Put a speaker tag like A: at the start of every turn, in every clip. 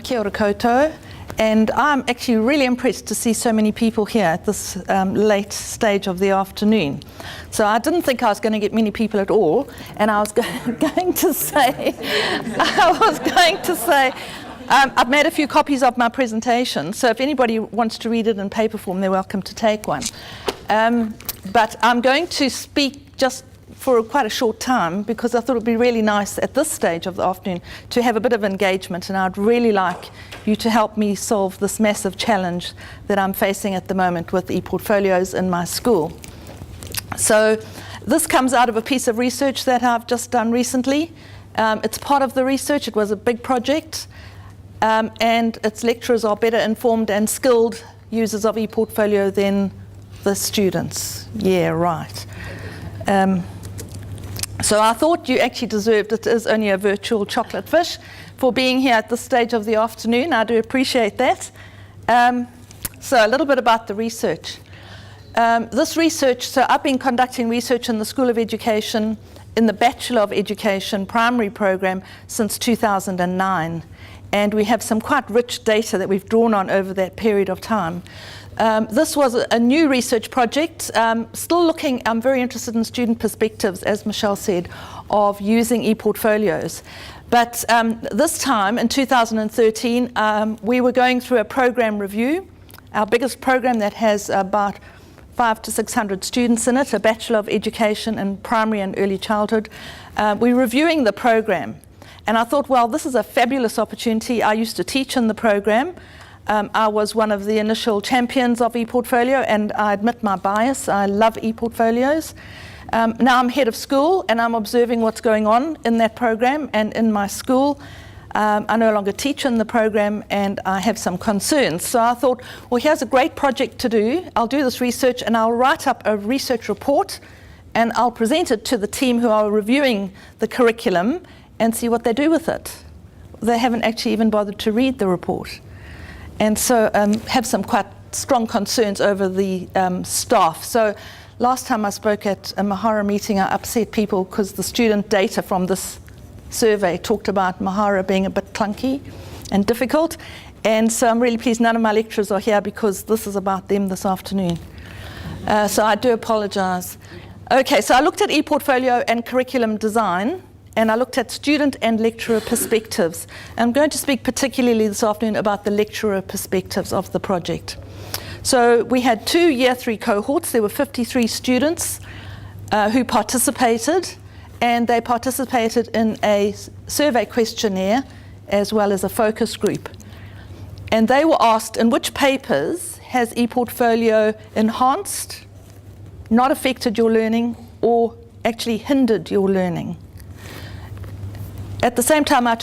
A: Kia ora koutou, and I'm actually really impressed to see so many people here at this late stage of the afternoon. So I didn't think I was going to get many people at all, and I was going to say, I've made a few copies of my presentation, so if anybody wants to read it in paper form, they're welcome to take one. But I'm going to speak just for quite a short time because I thought it would be really nice at this stage of the afternoon to have a bit of engagement, and I'd really like you to help me solve this massive challenge that I'm facing at the moment with ePortfolios in my school. So this comes out of a piece of research that I've just done recently. It's part of the research. It was a big project, and its lecturers are better informed and skilled users of ePortfolio than the students. Yeah, right. So I thought you actually deserved, it is only a virtual chocolate fish, for being here at this stage of the afternoon. I do appreciate that. So a little bit about the research. This research, so I've been conducting research in the School of Education in the Bachelor of Education primary program since 2009. And we have some quite rich data that we've drawn on over that period of time. This was a new research project, still looking, I'm very interested in student perspectives, as Michelle said, of using ePortfolios. But this time, in 2013, we were going through a program review, our biggest program that has about 500 to 600 students in it, a Bachelor of Education in Primary and Early Childhood. We're reviewing the program. And I thought, well, this is a fabulous opportunity. I used to teach in the program. I was one of the initial champions of ePortfolio, and I admit my bias. I love ePortfolios. Now I'm head of school, and I'm observing what's going on in that program and in my school. I no longer teach in the program, and I have some concerns. So I thought, well, here's a great project to do. I'll do this research, and I'll write up a research report, and I'll present it to the team who are reviewing the curriculum and see what they do with it. They haven't actually even bothered to read the report. And so have some quite strong concerns over the staff. So last time I spoke at a Mahara meeting, I upset people because the student data from this survey talked about Mahara being a bit clunky and difficult. And so I'm really pleased none of my lecturers are here because this is about them this afternoon. So I do apologize. Okay, so I looked at ePortfolio and curriculum design, and I looked at student and lecturer perspectives. I'm going to speak particularly this afternoon about the lecturer perspectives of the project. So we had 2 Year 3 cohorts. There were 53 students who participated, and they participated in a survey questionnaire as well as a focus group. And they were asked, in which papers has ePortfolio enhanced, not affected your learning, or actually hindered your learning? At the same time, I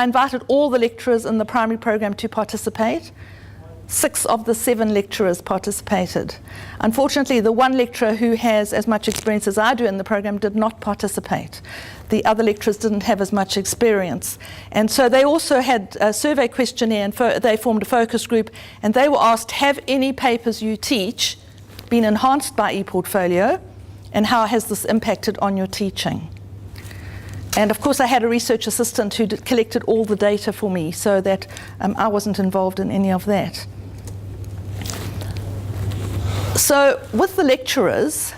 A: invited all the lecturers in the primary program to participate. 6 of the 7 lecturers participated. Unfortunately, the one lecturer who has as much experience as I do in the program did not participate. The other lecturers didn't have as much experience. And so they also had a survey questionnaire, and they formed a focus group, and they were asked, have any papers you teach been enhanced by ePortfolio, and how has this impacted on your teaching? And of course, I had a research assistant who collected all the data for me so that I wasn't involved in any of that. So with the lecturers,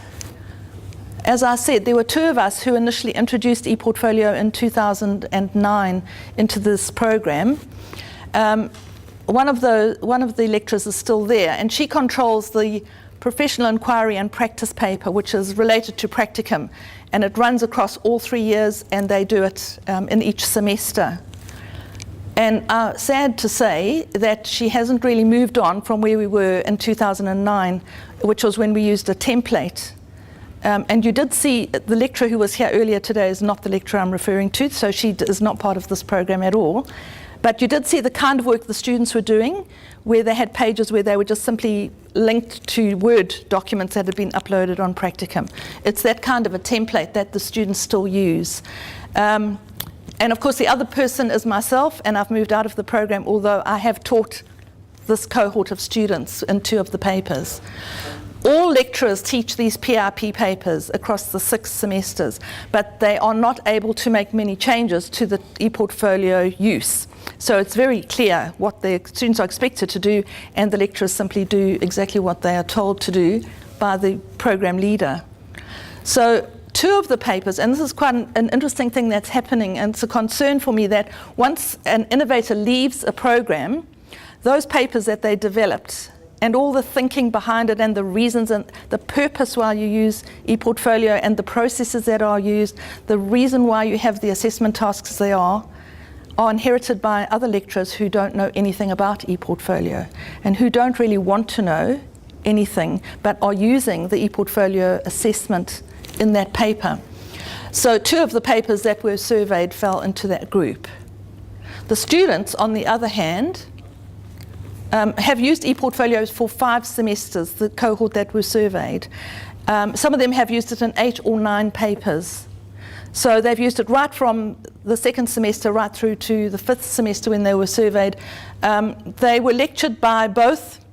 A: as I said, there were 2 of us who initially introduced ePortfolio in 2009 into this program. One of the lecturers is still there, and she controls the professional inquiry and practice paper, which is related to practicum, and it runs across all 3 years, and they do it in each semester. And sad to say that she hasn't really moved on from where we were in 2009, which was when we used a template. And you did see the lecturer who was here earlier today is not the lecturer I'm referring to, so she is not part of this program at all. But you did see the kind of work the students were doing, where they had pages where they were just simply linked to Word documents that had been uploaded on practicum. It's that kind of a template that the students still use. And of course, the other person is myself, and I've moved out of the program, although I have taught this cohort of students in 2 of the papers. All lecturers teach these PRP papers across the 6 semesters, but they are not able to make many changes to the ePortfolio use. So it's very clear what the students are expected to do, and the lecturers simply do exactly what they are told to do by the program leader. So 2 of the papers, and this is quite an interesting thing that's happening, and it's a concern for me that once an innovator leaves a program, those papers that they developed and all the thinking behind it and the reasons and the purpose why you use ePortfolio and the processes that are used, the reason why you have the assessment tasks they are inherited by other lecturers who don't know anything about ePortfolio and who don't really want to know anything but are using the ePortfolio assessment in that paper. So 2 of the papers that were surveyed fell into that group. The students, on the other hand, have used ePortfolios for 5 semesters, the cohort that were surveyed. Some of them have used it in 8 or 9 papers. So they've used it right from the 2nd semester right through to the 5th semester when they were surveyed. They were lectured by both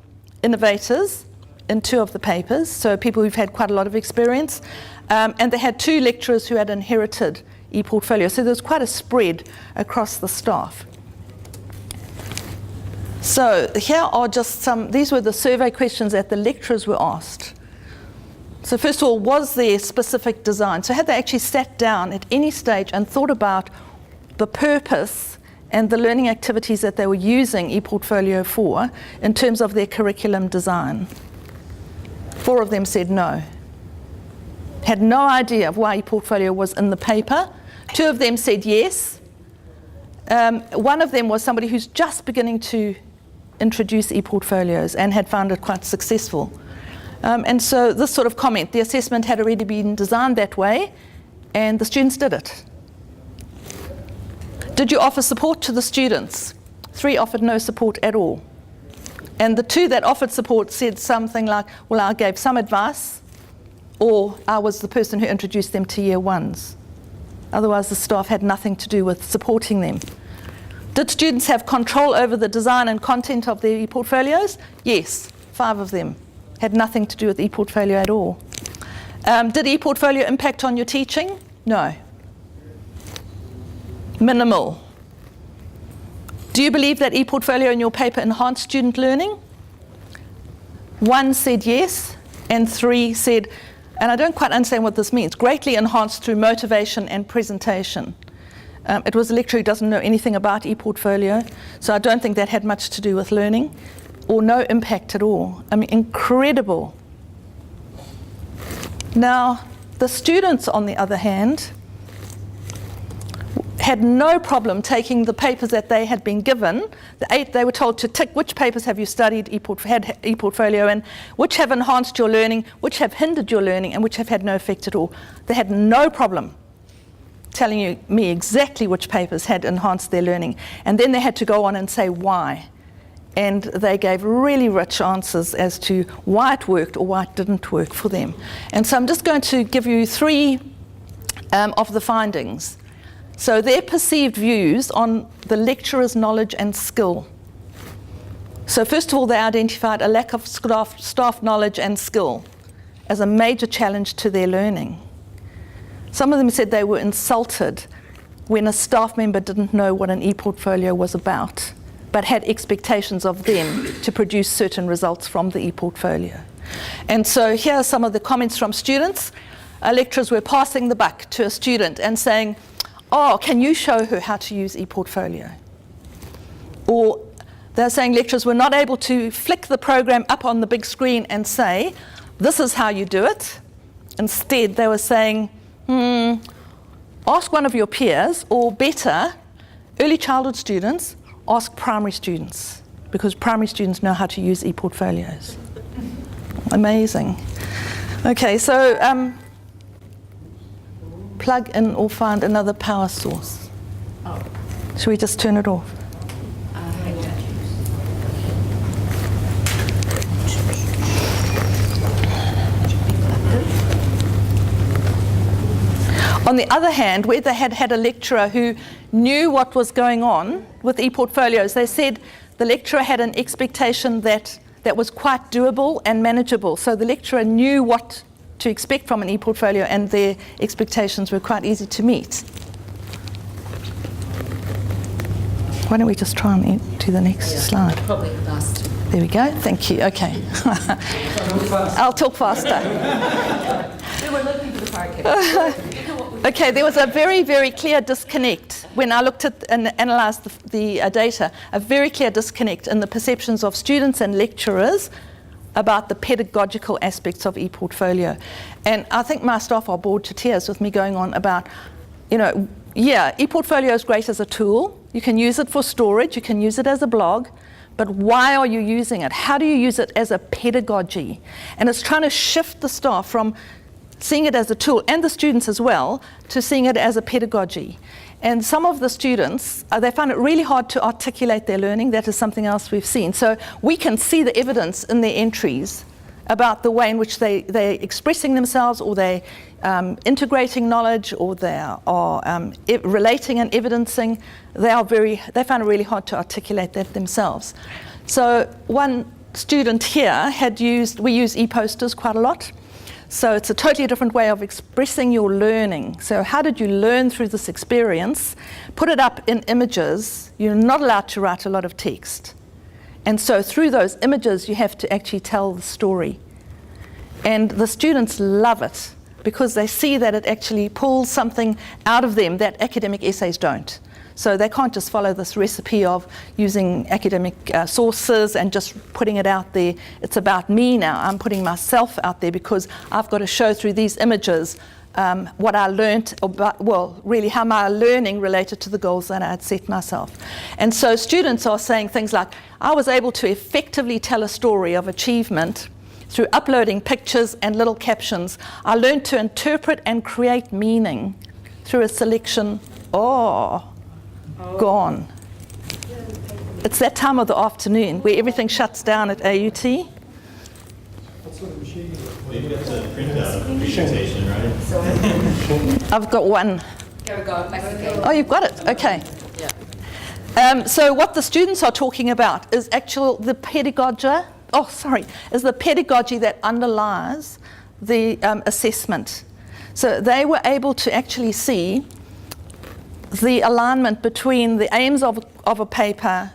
A: innovators in 2 of the papers, so people who've had quite a lot of experience. And they had 2 lecturers who had inherited ePortfolio. So there's quite a spread across the staff. So here are just these were the survey questions that the lecturers were asked. So first of all, was there specific design? So had they actually sat down at any stage and thought about the purpose and the learning activities that they were using ePortfolio for in terms of their curriculum design? 4 of them said no. Had no idea of why ePortfolio was in the paper. 2 of them said yes. One of them was somebody who's just beginning to introduce ePortfolios and had found it quite successful. And so this sort of comment, the assessment had already been designed that way, and the students did it. Did you offer support to the students? 3 offered no support at all. And the 2 that offered support said something like, well, I gave some advice, or I was the person who introduced them to year 1s. Otherwise, the staff had nothing to do with supporting them. Did students have control over the design and content of their ePortfolios? Yes, 5 of them had nothing to do with ePortfolio at all. Did ePortfolio impact on your teaching? No. Minimal. Do you believe that ePortfolio in your paper enhanced student learning? 1 said yes, and 3 said, and I don't quite understand what this means, greatly enhanced through motivation and presentation. It was a lecturer who doesn't know anything about ePortfolio, so I don't think that had much to do with learning, or no impact at all. I mean, incredible. Now, the students, on the other hand, had no problem taking the papers that they had been given. The 8, they were told to tick which papers have you studied, had ePortfolio in, which have enhanced your learning, which have hindered your learning, and which have had no effect at all. They had no problem telling me exactly which papers had enhanced their learning. And then they had to go on and say why. And they gave really rich answers as to why it worked or why it didn't work for them. And so I'm just going to give you 3 of the findings. So their perceived views on the lecturer's knowledge and skill. So first of all, they identified a lack of staff knowledge and skill as a major challenge to their learning. Some of them said they were insulted when a staff member didn't know what an ePortfolio was about, but had expectations of them to produce certain results from the ePortfolio. And so here are some of the comments from students. Lecturers were passing the buck to a student and saying, oh, can you show her how to use ePortfolio? Or they're saying lecturers were not able to flick the program up on the big screen and say, this is how you do it. Instead, they were saying, ask one of your peers, or better, early childhood students, ask primary students, because primary students know how to use ePortfolios. Amazing. Okay, so plug in or find another power source. Should we just turn it off? On the other hand, where they had had a lecturer who knew what was going on with ePortfolios, they said the lecturer had an expectation that was quite doable and manageable. So the lecturer knew what to expect from an ePortfolio, and their expectations were quite easy to meet. Why don't we just try and do the next slide?
B: Probably last.
A: There we go. Thank you. Okay. I'll talk faster.
B: We were looking for the park.
A: Okay, there was a very, very clear disconnect when I looked at and analysed the data, a very clear disconnect in the perceptions of students and lecturers about the pedagogical aspects of ePortfolio. And I think my staff are bored to tears with me going on about, ePortfolio is great as a tool. You can use it for storage, you can use it as a blog, but why are you using it? How do you use it as a pedagogy? And it's trying to shift the staff from seeing it as a tool, and the students as well, to seeing it as a pedagogy. And some of the students, they find it really hard to articulate their learning. That is something else we've seen. So we can see the evidence in their entries about the way in which they're expressing themselves, or they're integrating knowledge, or they are relating and evidencing. They find it really hard to articulate that themselves. So one student here we use e-posters quite a lot. So it's a totally different way of expressing your learning. So how did you learn through this experience? Put it up in images. You're not allowed to write a lot of text. And so through those images, you have to actually tell the story. And the students love it because they see that it actually pulls something out of them that academic essays don't. So they can't just follow this recipe of using academic sources and just putting it out there. It's about me now. I'm putting myself out there because I've got to show through these images what I learned about, really how my learning related to the goals that I had set myself. And so students are saying things like, I was able to effectively tell a story of achievement through uploading pictures and little captions. I learned to interpret and create meaning through a selection. Gone. It's that time of the afternoon where everything shuts down at AUT.
C: What sort of machine is it? Maybe that's a printout of a presentation, right?
A: I've got one.
B: Here we go.
A: Oh, you've got it. Okay.
B: Yeah.
A: So what the students are talking about is the pedagogy that underlies the assessment. So they were able to actually see the alignment between the aims of a paper,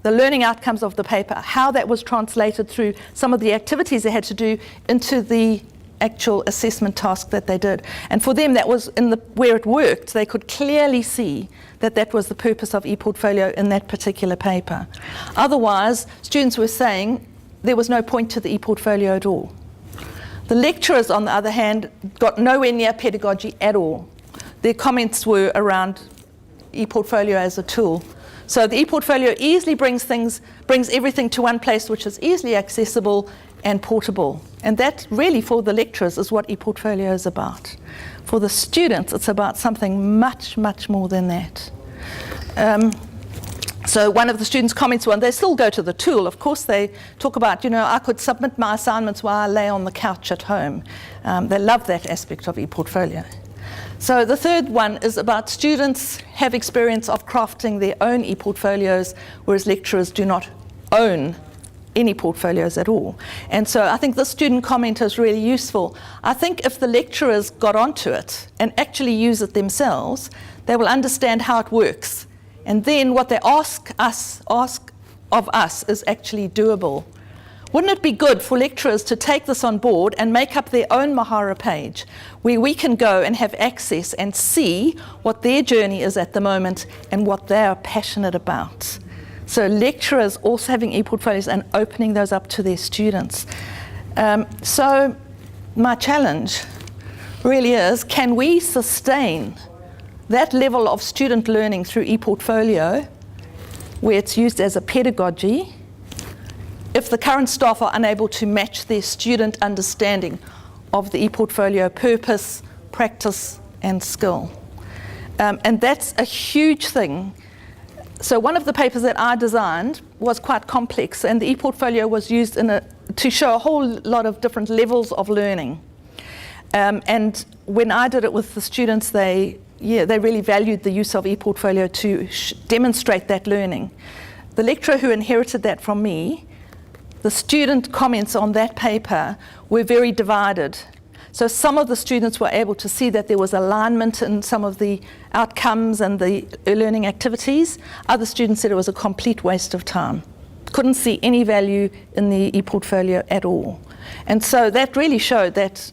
A: the learning outcomes of the paper, how that was translated through some of the activities they had to do into the actual assessment task that they did. And for them, that was where it worked. They could clearly see that was the purpose of ePortfolio in that particular paper. Otherwise, students were saying there was no point to the ePortfolio at all. The lecturers, on the other hand, got nowhere near pedagogy at all. Their comments were around ePortfolio as a tool. So the ePortfolio easily brings everything to one place, which is easily accessible and portable. And that really, for the lecturers, is what ePortfolio is about. For the students, it's about something much, much more than that. So one of the students' comments was, they still go to the tool. Of course, they talk about, I could submit my assignments while I lay on the couch at home. They love that aspect of ePortfolio. So the third one is about students have experience of crafting their own ePortfolios, whereas lecturers do not own any portfolios at all. And so I think this student comment is really useful. I think if the lecturers got onto it and actually use it themselves, they will understand how it works. And then what they ask of us is actually doable. Wouldn't it be good for lecturers to take this on board and make up their own Mahara page where we can go and have access and see what their journey is at the moment and what they are passionate about? So lecturers also having ePortfolios and opening those up to their students. So my challenge really is, can we sustain that level of student learning through ePortfolio where it's used as a pedagogy if the current staff are unable to match their student understanding of the ePortfolio purpose, practice, and skill? And that's a huge thing. So one of the papers that I designed was quite complex, and the ePortfolio was used to show a whole lot of different levels of learning. And when I did it with the students, they really valued the use of ePortfolio to demonstrate that learning. The lecturer who inherited that from me, the student comments on that paper were very divided. So some of the students were able to see that there was alignment in some of the outcomes and the learning activities. Other students said it was a complete waste of time. Couldn't see any value in the ePortfolio at all. And so that really showed that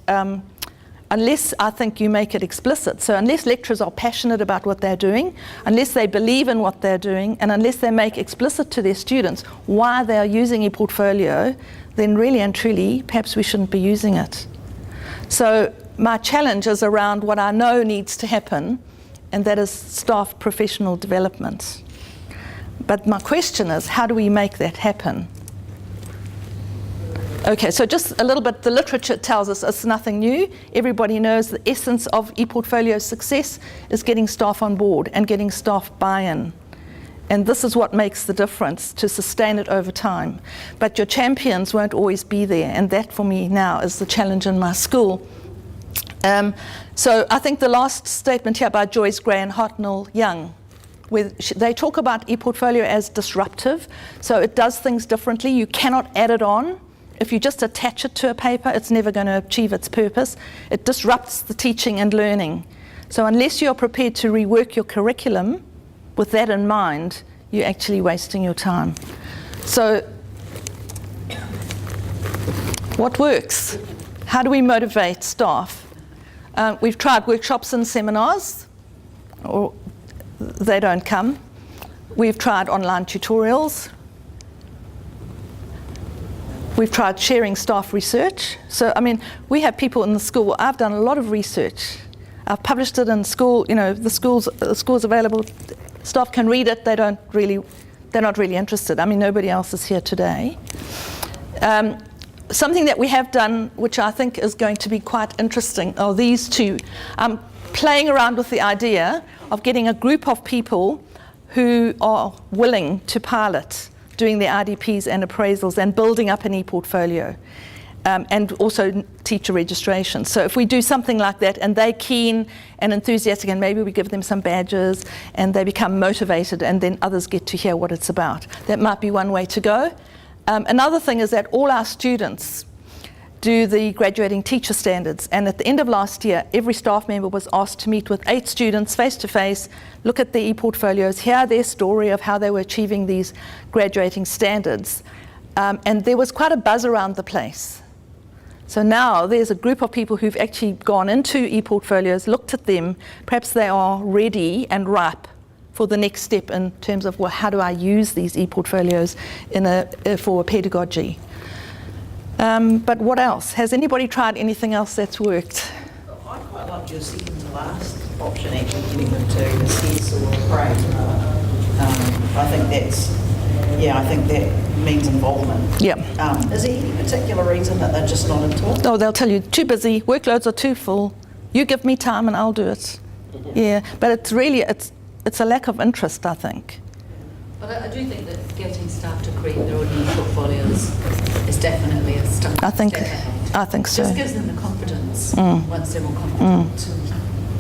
A: unless I think you make it explicit, so unless lecturers are passionate about what they're doing, unless they believe in what they're doing, and unless they make explicit to their students why they are using ePortfolio, then really and truly, perhaps we shouldn't be using it. So my challenge is around what I know needs to happen, and that is staff professional development. But my question is, how do we make that happen? Okay, so just a little bit, the literature tells us it's nothing new. Everybody knows the essence of ePortfolio success is getting staff on board and getting staff buy-in. And this is what makes the difference to sustain it over time. But your champions won't always be there, and that for me now is the challenge in my school. So I think the last statement here by Joyce Gray and Hartnell Young, where they talk about ePortfolio as disruptive, so it does things differently. You cannot add it on. If you just attach it to a paper, it's never going to achieve its purpose. It disrupts the teaching and learning. So unless you're prepared to rework your curriculum with that in mind, you're actually wasting your time. So what works? How do we motivate staff? We've tried workshops and seminars, or they don't come. We've tried online tutorials. We've tried sharing staff research. So, I mean, we have people in the school. I've done a lot of research. I've published it in school. You know, the school's available. Staff can read it. They're not really interested. I mean, nobody else is here today. Something that we have done, which I think is going to be quite interesting, are these two. Playing around with the idea of getting a group of people who are willing to pilot doing their IDPs and appraisals and building up an ePortfolio, and also teacher registration. So if we do something like that and they're keen and enthusiastic, and maybe we give them some badges and they become motivated, and then others get to hear what it's about. That might be one way to go. Another thing is that all our students do the graduating teacher standards, and at the end of last year, every staff member was asked to meet with 8 students face-to-face, look at their ePortfolios, hear their story of how they were achieving these graduating standards, and there was quite a buzz around the place. So now there's a group of people who've actually gone into ePortfolios, looked at them, perhaps they are ready and ripe for the next step in terms of, well, how do I use these ePortfolios for pedagogy? But what else? Has anybody tried anything else that's worked?
D: I quite like your second to last option, actually getting them to assess or appraise. I think that means involvement.
A: Yeah.
D: Is there any particular reason that they're just not into it?
A: Oh, they'll tell you, too busy, workloads are too full. You give me time and I'll do it. Yeah, but it's really, it's a lack of interest, I think.
B: But I do think that getting staff to create their own portfolios is definitely a step.
A: I think so.
B: Just gives them the confidence. Once they're more confident,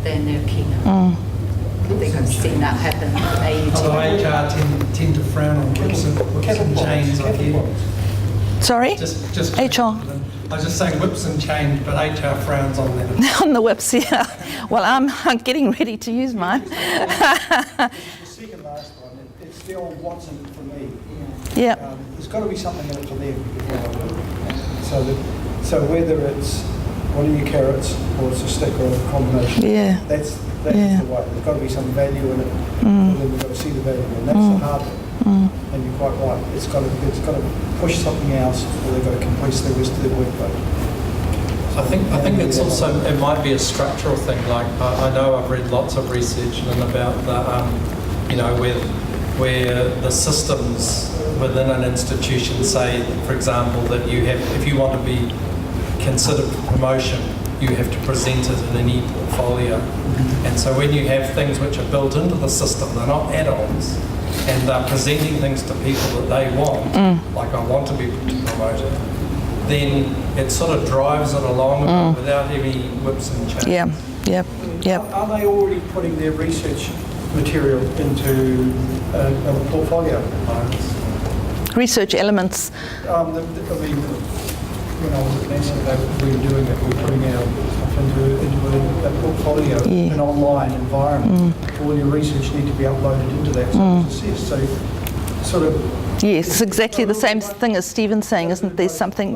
B: then they're keener. I think I've seen that happen with AUT.
E: Although HR tend to frown on whips and chains, I hear.
A: Sorry?
E: Just
A: HR.
E: I was just saying whips and chains, but HR frowns on them.
A: On the whips, yeah. Well, I'm getting ready to use mine.
F: The second last one, it's the old what's in it for me.
A: Yeah.
F: There's got to be something in it for them before I do it. So whether it's one of your carrots or it's a stick or a combination,
A: Yeah.
F: that's the way. There's got to be some value in it, and then we've got to see the value, and that's the hard bit. And you're quite right. It's got to push something else, or they've got to compress the rest of their workload.
E: I think it's also, it might be a structural thing. Like I know I've read lots of research and about the, where the systems within an institution say, for example, that you have, if you want to be considered for promotion, you have to present it in an ePortfolio. And so when you have things which are built into the system, they're not add-ons, and they're presenting things to people that they want, like I want to be promoted, then it sort of drives it along without any whips and chains.
A: Yeah.
F: Are they already putting their research material into a portfolio?
A: Research elements.
F: when I was at NASA, we were doing it, we were putting our stuff into a portfolio,
A: Yeah.
F: an online environment. All your research need to be uploaded into that, so it's assessed. So sort of...
A: Yes, it's exactly the same thing as Stephen's saying, isn't there?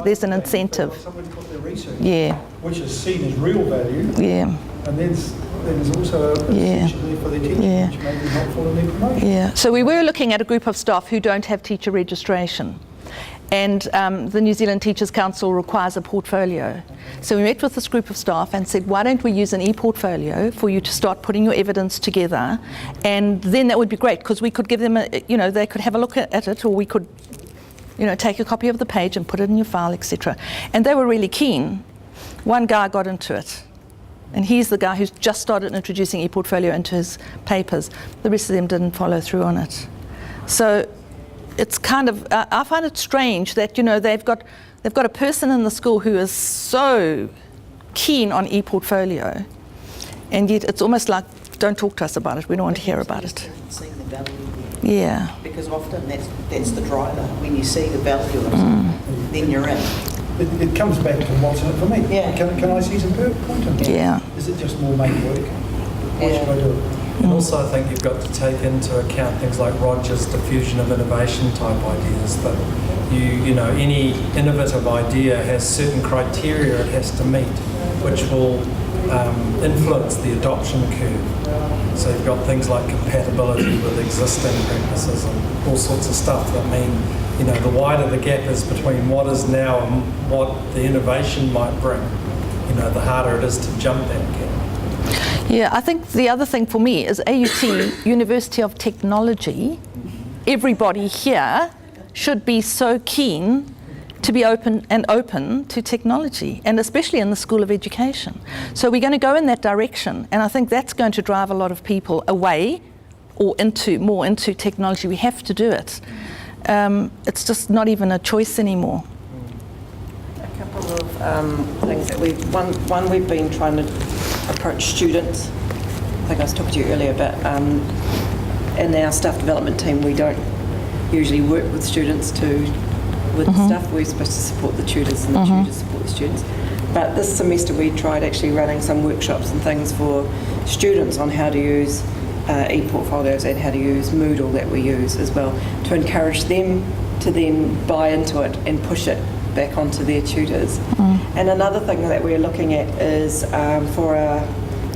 A: There's an incentive.
F: Somebody put their research,
A: Yeah,
F: which is seen as real value,
A: yeah,
F: and then there's also a
A: Yeah.
F: section there for their teaching,
A: Yeah.
F: which may be helpful in their promotion.
A: yeah. So we were looking at a group of staff who don't have teacher registration. And the New Zealand Teachers Council requires a portfolio. So we met with this group of staff and said, why don't we use an ePortfolio for you to start putting your evidence together? And then that would be great, because we could give them, they could have a look at it, or we could, take a copy of the page and put it in your file, etc. And they were really keen. One guy got into it. And he's the guy who's just started introducing ePortfolio into his papers. The rest of them didn't follow through on it. So it's kind of, I find it strange that, they've got a person in the school who is so keen on ePortfolio, and yet it's almost like, don't talk to us about it, we don't want to hear about it.
D: Seeing the value there.
A: Yeah.
D: Because often that's the driver. When you see the value of it, then you're in.
F: It comes back to what's in it for me.
D: Yeah.
F: Can I see some point in that?
A: Yeah.
F: Is it just more make work? Why should I do it?
E: And also I think you've got to take into account things like Roger's diffusion of innovation type ideas, that any innovative idea has certain criteria it has to meet, which will influence the adoption curve. So you've got things like compatibility with existing practices and all sorts of stuff that mean, the wider the gap is between what is now and what the innovation might bring, the harder it is to jump that gap.
A: Yeah, I think the other thing for me is AUT, University of Technology. Everybody here should be so keen to be open to technology, and especially in the School of Education. So we're going to go in that direction, and I think that's going to drive a lot of people away or more into technology. We have to do it. It's just not even a choice anymore.
G: A couple of things that we've been trying to approach students. I think I was talking to you earlier, but in our staff development team, we don't usually work with students with stuff. We're supposed to support the tutors, and the tutors support the students. But this semester we tried actually running some workshops and things for students on how to use ePortfolios and how to use Moodle that we use as well, to encourage them to then buy into it and push it back onto their tutors. And another thing that we're looking at is for a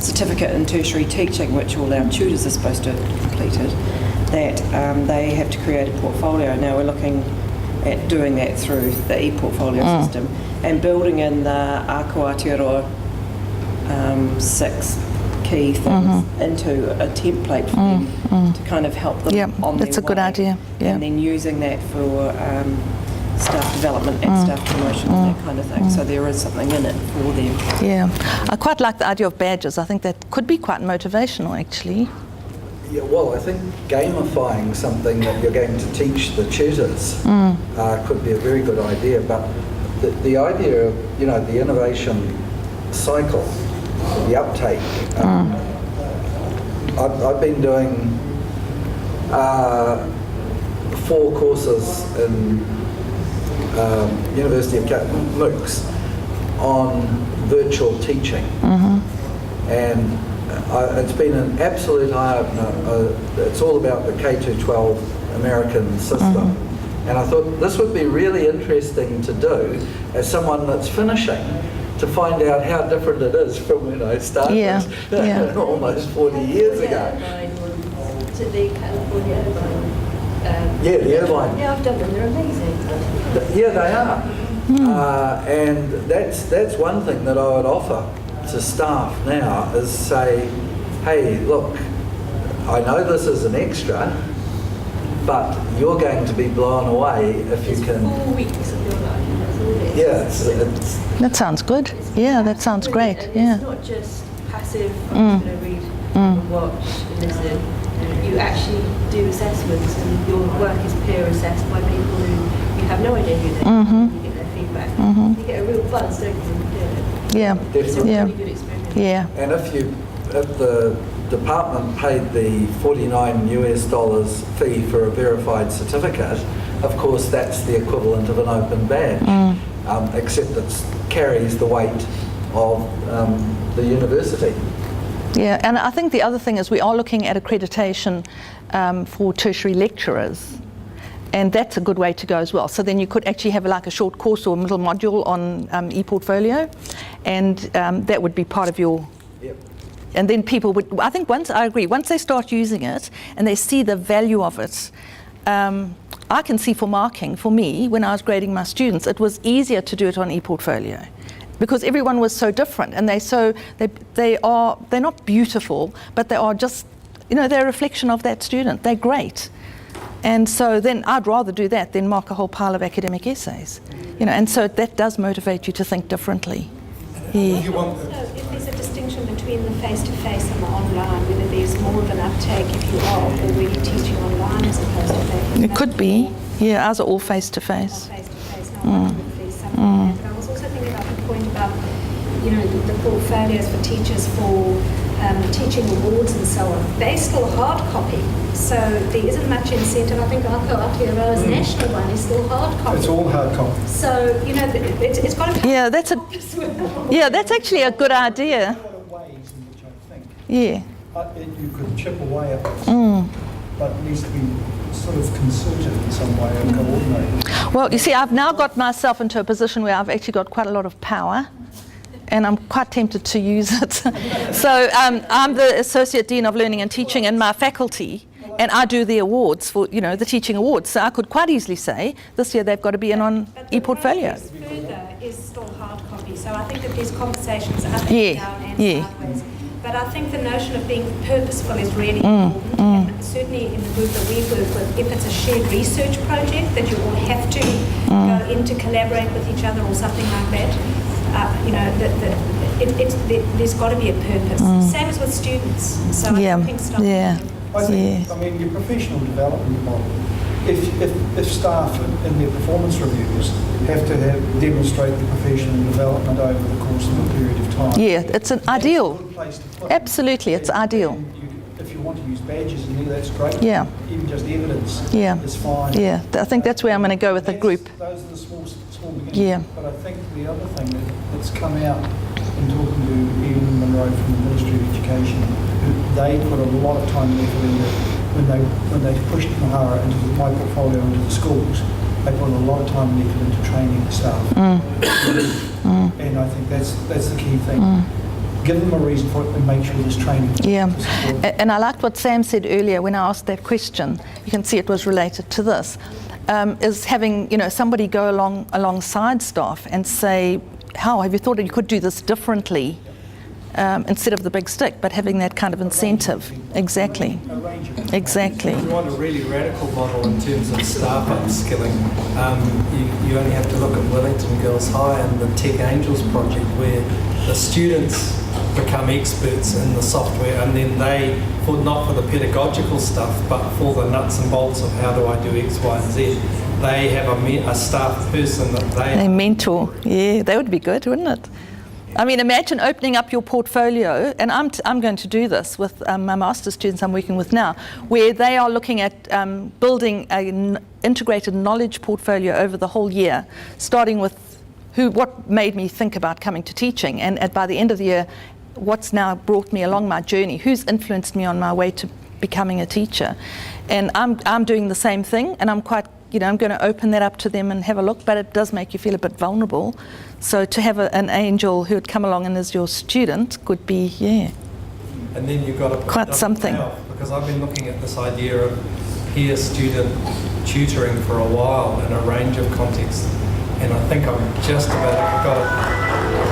G: certificate in tertiary teaching, which all our tutors are supposed to have completed, that they have to create a portfolio. Now we're looking at doing that through the ePortfolio system and building in the Ako Aotearoa 6 key things into a template for them to kind of help them on their
A: that's a good
G: way.
A: idea. Yeah.
G: And then using that for staff development and staff promotion and that kind of thing. So there is something in it for them.
A: Yeah, I quite like the idea of badges. I think that could be quite motivational, actually.
H: Yeah, well, I think gamifying something that you're going to teach the tutors could be a very good idea. But the idea of, the innovation cycle, the uptake, I've been doing 4 courses in University of Cape MOOCs on virtual teaching, and it's been an absolute eye-opener. It's all about the K-12 American system, and I thought this would be really interesting to do as someone that's finishing, to find out how different it is from when I started almost 40 years ago.
B: To the California Irvine.
H: Yeah, the Irvine.
B: Yeah, I've done them. They're amazing.
H: Yeah, they are. And that's one thing that I would offer to staff now, is say, hey, look, I know this is an extra, but you're going to be blown away if you can...
B: 4 weeks of your life. That's all it is.
H: Yeah, it's
A: That sounds good. Yeah, that sounds great.
B: And
A: Yeah.
B: it's not just passive, I'm just going to read and watch and listen. You actually do assessments, and your work is peer assessed by people who you have no idea who they are. You get their feedback. You get a real buzz, don't you, when you do it?
A: Yeah.
B: It's a
A: Yeah.
B: really good experience.
A: Yeah.
H: and if the department paid the $49 fee for a verified certificate, of course that's the equivalent of an open badge. acceptance carries the weight of the university.
A: Yeah, and I think the other thing is we are looking at accreditation for tertiary lecturers, and that's a good way to go as well. So then you could actually have like a short course or a middle module on ePortfolio, and that would be part of your...
H: Yep.
A: And then people would, I think once they start using it and they see the value of it, I can see for marking, for me, when I was grading my students, it was easier to do it on ePortfolio because everyone was so different, and they're not beautiful, but they are just, they're a reflection of that student. They're great. And so then I'd rather do that than mark a whole pile of academic essays. And so that does motivate you to think differently. Yeah.
I: If there's a distinction between the face-to-face and the online, whether there's more of an uptake if you are already teaching online as opposed to face-to-face.
A: It could be. Yeah, ours are all face-to-face.
I: Face-to-face, now I wonder if there's something like that. But I was also thinking about the point about, the portfolios for teachers for teaching awards and so on. They're still hard copy, so there isn't much incentive. I think Aotearoa's national one is still hard copy.
F: It's all hard copy.
I: So, it's got to come.
A: Yeah, that's actually a good idea.
F: There are a lot of ways in which I think
A: Yeah.
F: you could chip away at this, but it needs to be sort of concerted in some way and coordinated.
A: Well, you see, I've now got myself into a position where I've actually got quite a lot of power, and I'm quite tempted to use it. So I'm the Associate Dean of Learning and Teaching in my faculty, and I do the awards for, the teaching awards. So I could quite easily say, this year they've got to be in on ePortfolio.
I: Further is still hard copy, so I think that there's conversations up and down and sideways. But I think the notion of being purposeful is really important, and certainly in the group that we work with, if it's a shared research project that you all have to go in to collaborate with each other or something like that, there's got to be a purpose. Same as with students. So I think stop.
F: I mean, your professional development model, if staff in their performance reviews have to demonstrate the professional development over the course of a period of time.
A: Yeah, it's an ideal.
F: It's a good place to put it.
A: Absolutely, it's ideal.
F: If you want to use badges in there, that's great.
A: Yeah.
F: Even just evidence is fine.
A: Yeah, I think that's where I'm going to go with the group.
F: Those are the small beginnings.
A: Yeah.
F: But I think the other thing that's come out in talking to Ian Monroe from the Ministry of Education, they put a lot of time and effort into when they pushed Mahara into my portfolio into the schools. They put a lot of time and effort into training the staff. And I think that's the key thing. Give them a reason for it and make sure there's training.
A: Yeah, and I liked what Sam said earlier when I asked that question. You can see it was related to this. Is having somebody go alongside staff and say, how have you thought that you could do this differently instead of the big stick, but having that kind of incentive. Exactly. Exactly.
E: If you want a really radical model in terms of staff upskilling, you only have to look at Wellington Girls High and the Tech Angels project, where the students become experts in the software, and then they, not for the pedagogical stuff, but for the nuts and bolts of how do I do X, Y, and Z, they have a staff person that they
A: mentor. Yeah, that would be good, wouldn't it? I mean, imagine opening up your portfolio, and I'm going to do this with my master's students I'm working with now, where they are looking at building an integrated knowledge portfolio over the whole year, starting with what made me think about coming to teaching, and by the end of the year, what's now brought me along my journey, who's influenced me on my way to becoming a teacher. And I'm doing the same thing, and I'm quite, I'm going to open that up to them and have a look, but it does make you feel a bit vulnerable. So to have an angel who would come along and is your student could be,
E: And then you've got to
A: quite something.
E: Because I've been looking at this idea of peer-student tutoring for a while in a range of contexts, and I think I'm just about got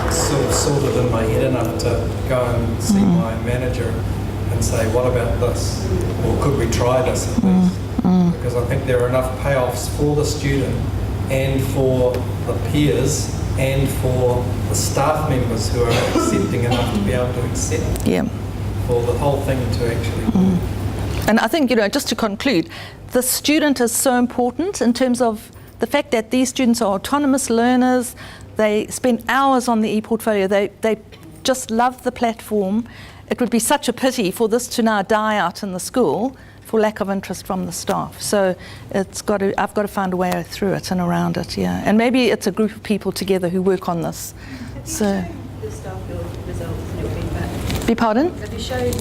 E: it sort of sorted in my head enough to go and see my manager and say, what about this? Or could we try this at least? Because I think there are enough payoffs for the student and for the peers and for the staff members who are accepting enough to be able to accept for the whole thing to actually work.
A: And I think, just to conclude, the student is so important in terms of the fact that these students are autonomous learners. They spend hours on the ePortfolio. They just love the platform. It would be such a pity for this to now die out in the school, for lack of interest from the staff. So I've got to find a way through it and around it, yeah. And maybe it's a group of people together who work on this. So,
B: The staff your results and your feedback.
A: be pardon?
B: Have you shown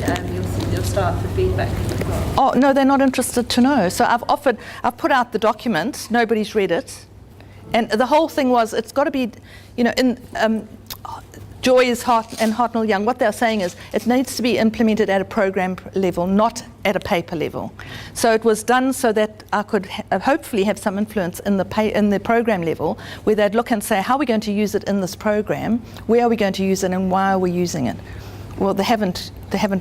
B: your staff the feedback that you've got?
A: Oh, no, they're not interested to know. So I've put out the document, nobody's read it. And the whole thing was, it's got to be, in Joy is and Hartnell Young, what they're saying is it needs to be implemented at a program level, not at a paper level. So it was done so that I could hopefully have some influence in the program level, where they'd look and say, how are we going to use it in this program? Where are we going to use it, and why are we using it? Well, they haven't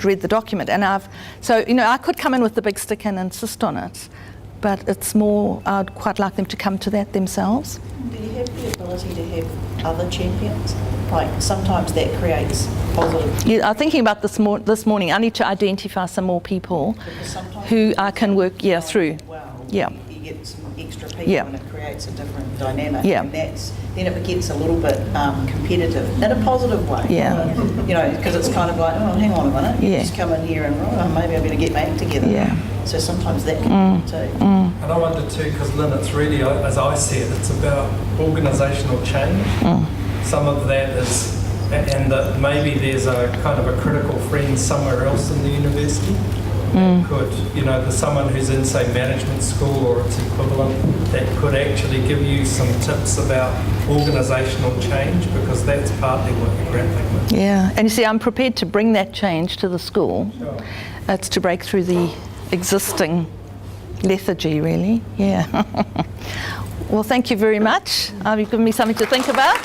A: read the document, and I could come in with the big stick and insist on it, but it's more, I'd quite like them to come to that themselves.
D: Do you have the ability to have other champions? Like sometimes that creates positive.
A: Yeah, I'm thinking about this morning. I need to identify some more people who I can work through.
D: Well,
A: yeah.
D: You get some extra people
A: Yeah.
D: and it creates a different dynamic.
A: Yeah.
D: And then it gets a little bit competitive in a positive way.
A: Yeah.
D: Because it's kind of like, oh, hang on a minute. You
A: Yeah.
D: just come in here and, maybe I better get my act together.
A: Yeah.
D: So sometimes that can happen too.
E: And I wonder too, because Lynn, it's really, as I see it, it's about organisational change. Some of that is, and that maybe there's a kind of a critical friend somewhere else in the university that could, there's someone who's in, say, management school or its equivalent that could actually give you some tips about organisational change, because that's partly what you're grappling with.
A: Yeah, and you see, I'm prepared to bring that change to the school.
E: Sure.
A: It's to break through the existing lethargy, really. Yeah. Well, thank you very much. You've given me something to think about.